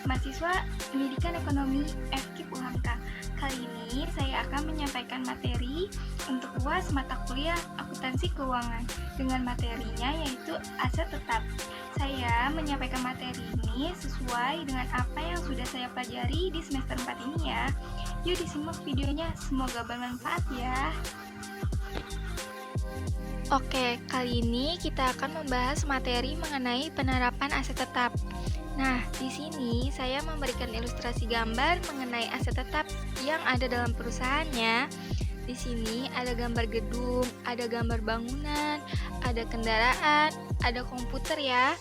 mahasiswa Pendidikan Ekonomi FKIP UHAMKA. Kali ini saya akan menyampaikan materi untuk UAS mata kuliah Akuntansi Keuangan dengan materinya yaitu aset tetap. Saya menyampaikan materi ini sesuai dengan apa yang sudah saya pelajari di semester 4 ini ya. Yuk disimak videonya, semoga bermanfaat ya. Oke, kali ini kita akan membahas materi mengenai penerapan aset tetap. Nah, di sini saya memberikan ilustrasi gambar mengenai aset tetap yang ada dalam perusahaannya. Di sini ada gambar gedung, ada gambar bangunan, ada kendaraan, ada komputer ya.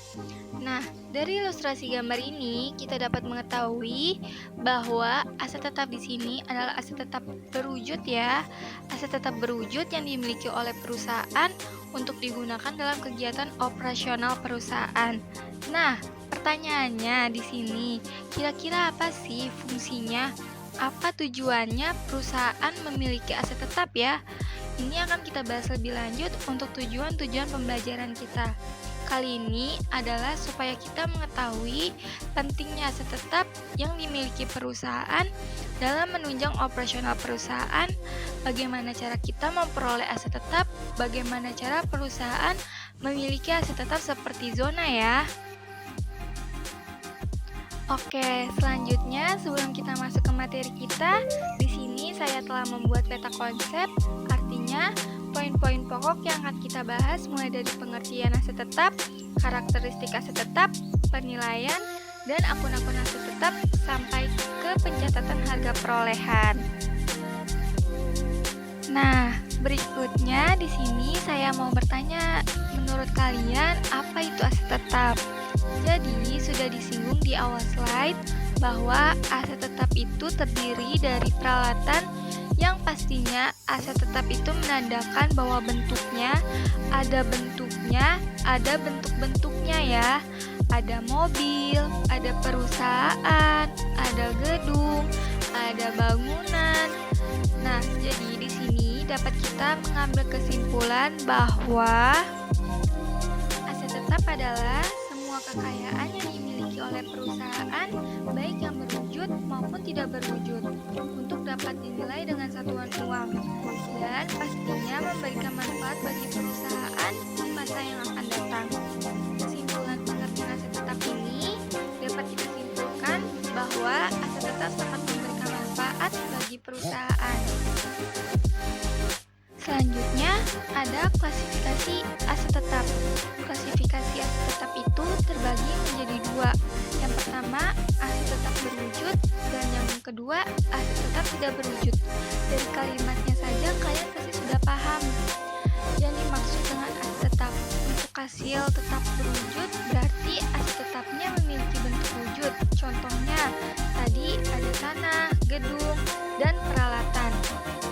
Nah, dari ilustrasi gambar ini kita dapat mengetahui bahwa aset tetap di sini adalah aset tetap berwujud ya. Aset tetap berwujud yang dimiliki oleh perusahaan untuk digunakan dalam kegiatan operasional perusahaan. Nah, pertanyaannya di sini, kira-kira apa sih fungsinya? Apa tujuannya perusahaan memiliki aset tetap ya? Ini akan kita bahas lebih lanjut untuk tujuan-tujuan pembelajaran kita. Kali ini adalah supaya kita mengetahui pentingnya aset tetap yang dimiliki perusahaan dalam menunjang operasional perusahaan, bagaimana cara kita memperoleh aset tetap, bagaimana cara perusahaan memiliki aset tetap seperti zona ya. Oke, selanjutnya sebelum kita masuk ke materi kita, di sini saya telah membuat peta konsep, artinya poin-poin pokok yang akan kita bahas mulai dari pengertian aset tetap, karakteristik aset tetap, penilaian, dan akun-akun aset tetap sampai ke pencatatan harga perolehan. Nah, berikutnya di sini saya mau bertanya, menurut kalian apa itu aset tetap? Jadi, sudah disinggung di awal slide bahwa aset tetap itu terdiri dari peralatan yang pastinya aset tetap itu menandakan bahwa bentuknya, ada bentuk-bentuknya ya. Ada mobil, ada perusahaan, ada gedung, ada bangunan. Nah, jadi di sini dapat kita mengambil kesimpulan bahwa aset tetap adalah kekayaan yang dimiliki oleh perusahaan, baik yang berwujud maupun tidak berwujud, untuk dapat dinilai dengan satuan uang, dan pastinya memberikan manfaat bagi perusahaan di masa yang akan datang. Kesimpulan pengertian aset tetap ini dapat kita simpulkan bahwa aset tetap sangat memberikan manfaat bagi perusahaan. Selanjutnya, ada klasifikasi aset tetap. Klasifikasi aset tetap itu terbagi menjadi dua. Yang pertama, aset tetap berwujud, dan yang kedua, aset tetap tidak berwujud. Dari kalimatnya saja kalian pasti sudah paham. Yang dimaksud dengan aset tetap, untuk hasil tetap berwujud berarti aset tetapnya memiliki bentuk wujud. Contohnya, tadi ada tanah, gedung, dan peralatan.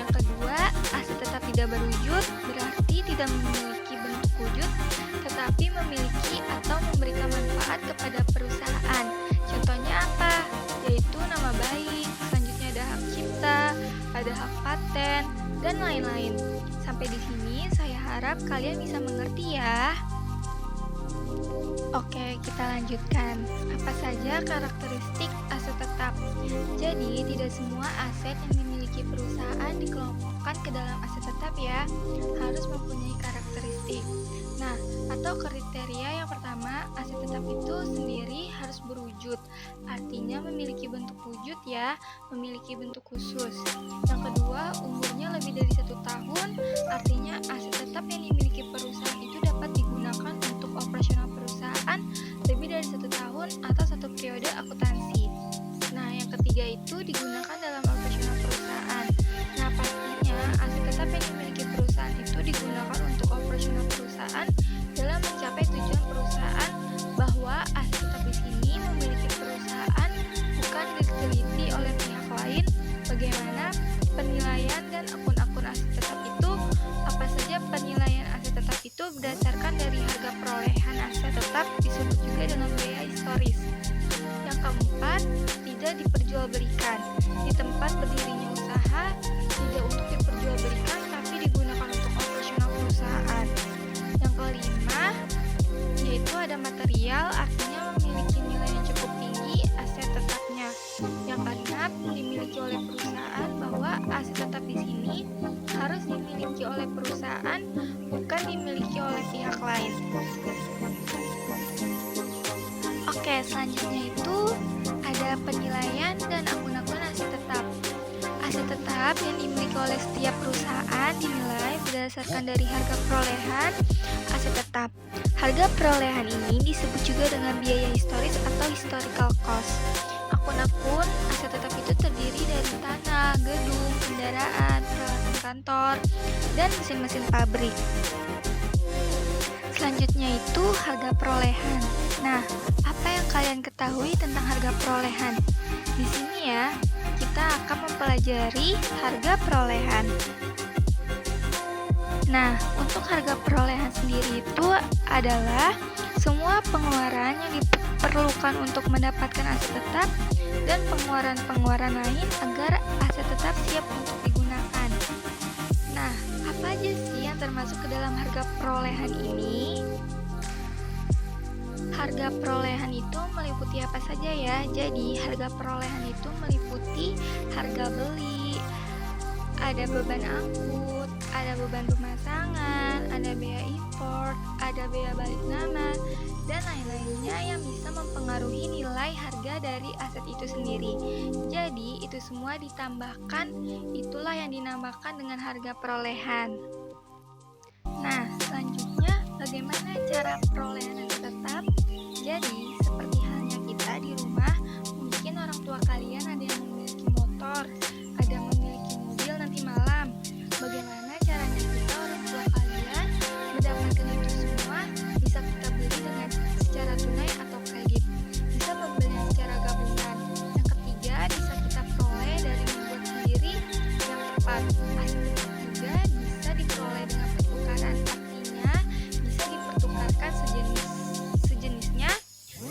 Yang kedua, aset tetap tidak berwujud berarti tidak memiliki bentuk wujud, tetapi memiliki atau memberikan manfaat kepada perusahaan. Contohnya apa? Yaitu nama baik, selanjutnya ada hak cipta, ada hak paten, dan lain-lain. Sampai di sini saya harap kalian bisa mengerti ya. Oke, kita lanjutkan. Apa saja karakteristik aset tetap? Jadi, tidak semua aset yang dimiliki perusahaan dikelompokkan ke dalam aset tetap ya, harus mempunyai karakteristik. Nah, atau kriteria yang pertama, aset tetap itu sendiri harus berwujud, artinya memiliki bentuk wujud ya, memiliki bentuk khusus. Yang kedua, umurnya lebih dari 1 tahun, artinya aset tetap yang dimiliki perusahaan itu dapat digunakan untuk operasional perusahaan lebih dari 1 tahun atau 1 periode akuntansi. Nah, yang ketiga itu digunakan dalam operasional perusahaan. Nah, pastinya aset tetap yang dimiliki perusahaan itu digunakan untuk operasional perusahaan dalam mencapai tujuan perusahaan, bahwa aset tetap di sini memiliki perusahaan bukan diteliti oleh pihak lain. Bagaimana penilaian dan akun-akun aset tetap itu? Apa saja penilaian aset tetap itu berdasarkan dari harga perolehan aset tetap, disebut juga dengan biaya historis. Yang keempat, tidak diperjualbelikan. Di tempat berdirinya usaha, tidak untuk diperjualbelikan tapi digunakan untuk operasional perusahaan. Yang kelima, yaitu ada material, artinya memiliki nilai yang cukup tinggi. Aset tetap penilaian, dan akun-akun aset tetap. Aset tetap yang dimiliki oleh setiap perusahaan dinilai berdasarkan dari harga perolehan aset tetap. Harga perolehan ini disebut juga dengan biaya historis atau historical cost. Akun-akun aset tetap itu terdiri dari tanah, gedung, kendaraan, peralatan kantor, dan mesin-mesin pabrik. Selanjutnya itu harga perolehan. Nah, apa yang kalian ketahui tentang harga perolehan? Di sini ya, kita akan mempelajari harga perolehan. Nah, untuk harga perolehan sendiri itu adalah semua pengeluaran yang diperlukan untuk mendapatkan aset tetap dan pengeluaran-pengeluaran lain agar aset tetap siap untuk digunakan. Nah, apa aja sih yang termasuk ke dalam harga perolehan ini? Harga perolehan itu meliputi apa saja ya? Jadi, harga perolehan itu meliputi harga beli, ada beban angkut, ada beban pemasangan, ada biaya import, ada biaya balik nama, dan lain-lainnya yang bisa mempengaruhi nilai harga dari aset itu sendiri. Jadi, itu semua ditambahkan, itulah yang dinamakan dengan harga perolehan. Nah, selanjutnya bagaimana cara perolehan aset tetap? Jadi, seperti halnya kita di rumah, mungkin orang tua kalian ada yang memiliki motor, ada yang memiliki mobil nanti malam. Bagaimana caranya kita orang tua kalian mendapatkan itu semua? Bisa kita beli dengan secara tunai atau kredit. Bisa pembelian secara gabungan. Yang ketiga, bisa kita peroleh dari membuat sendiri yang tepat. Aset tetap juga bisa diperoleh dengan pertukaran. Artinya, bisa dipertukarkan sejenisnya,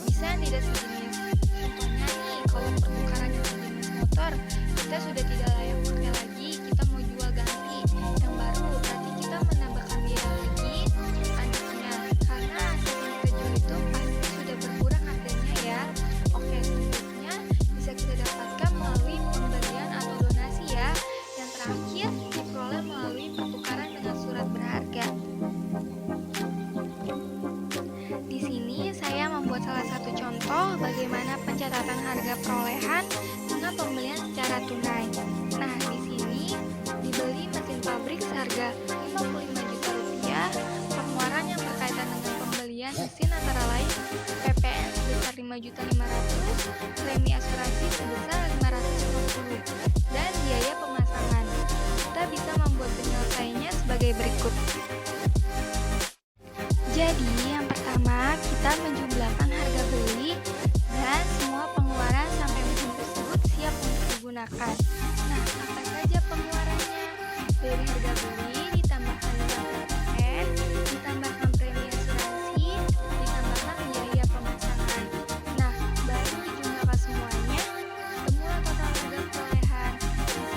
bisa yang tidak sejenis. Contohnya nih, kalau pertukarannya sejenis motor, kita sudah tidak layak pakai lagi, kita mau jual ganti yang baru, berarti kita menambahkan biaya lagi selanjutnya, karena aset yang kita jual itu pasti sudah berkurang harganya ya. Oke, selanjutnya bisa kita dapatkan melalui pembelian atau donasi ya. Yang terakhir diperoleh melalui pertukaran dengan surat berharga. Di sini saya membuat salah satu contoh bagaimana pencatatan harga perolehan dengan pembelian secara tunai. Nah, di sini dibeli mesin pabrik seharga Rp55 juta, pengeluaran yang berkaitan dengan pembelian mesin antara lain PPN sebesar Rp5.500.000, premi asuransi sebesar Rp550.000, dan biaya pemasangan. Kita bisa membuat penyelesaiannya sebagai berikut. Jadi, yang pertama, kita menjumlahkan harga beli dan semua pengeluaran sampai mesin tersebut siap untuk digunakan. Nah, apa saja pengeluarannya? Dari harga beli ditambahkan dengan PPN, ditambahkan premi asuransi, ditambahkan biaya pemasangan. Nah, baru dijumlahkan semuanya, temulah total harga perolehan.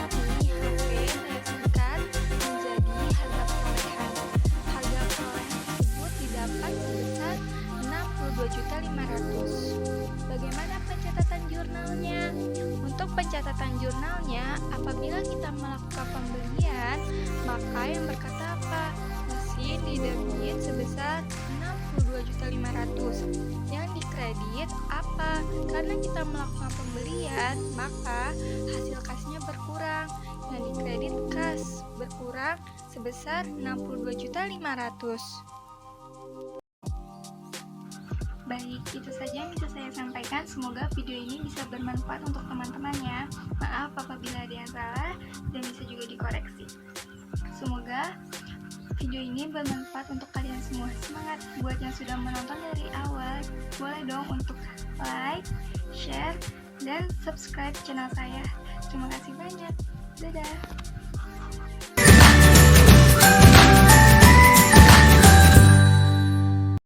Ini HP saya singkat menjadi harga perolehan. Harga perolehan tersebut didapat sebesar Rp62.500.000. Bagaimana pencatatan jurnalnya? Untuk pencatatan jurnalnya, apabila kita melakukan pembelian, maka yang berkata apa? Mesin didebit sebesar Rp62.500.000. Yang dikredit apa? Karena kita melakukan pembelian, maka hasil kasnya berkurang. Yang dikredit kas berkurang sebesar Rp62.500.000. Baik, itu saja yang bisa saya sampaikan. Semoga video ini bisa bermanfaat untuk teman-teman ya. Maaf apabila ada yang salah dan bisa juga dikoreksi. Semoga video ini bermanfaat untuk kalian semua. Semangat buat yang sudah menonton dari awal. Boleh dong untuk like, share, dan subscribe channel saya. Terima kasih banyak. Dadah.